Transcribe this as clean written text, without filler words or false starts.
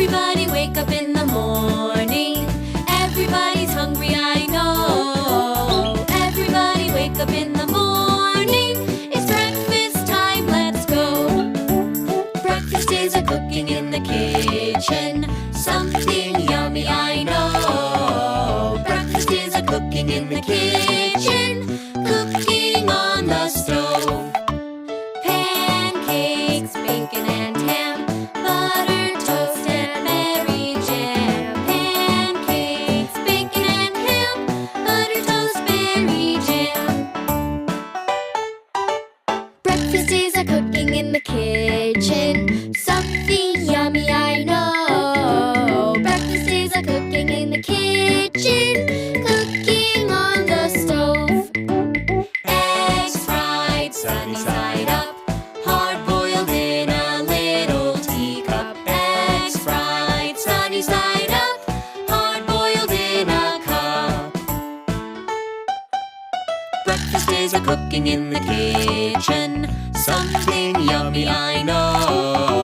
Everybody wake up in the morning. Everybody's hungry, I know. Everybody wake up in the morning. It's breakfast time, let's go. Breakfast is a cooking in the kitchen. Something yummy, I know. Breakfast is a cooking in the kitchen. Cooking on the stove. Pancakes, bacon and ham, buttered toast and Mary jam. Pancakes, bacon and ham, buttered toast, Mary jam. Breakfast is a cooking in the kitchen. Something yummy, I know. Breakfast is a cooking in the kitchen. Cooking on the stove. Eggs fried, sunny side up. Hard boiled in a little teacup. Eggs fried, sunny side up. Hard boiled in a cup. Breakfast is a cooking in the kitchen. Something yummy, I know.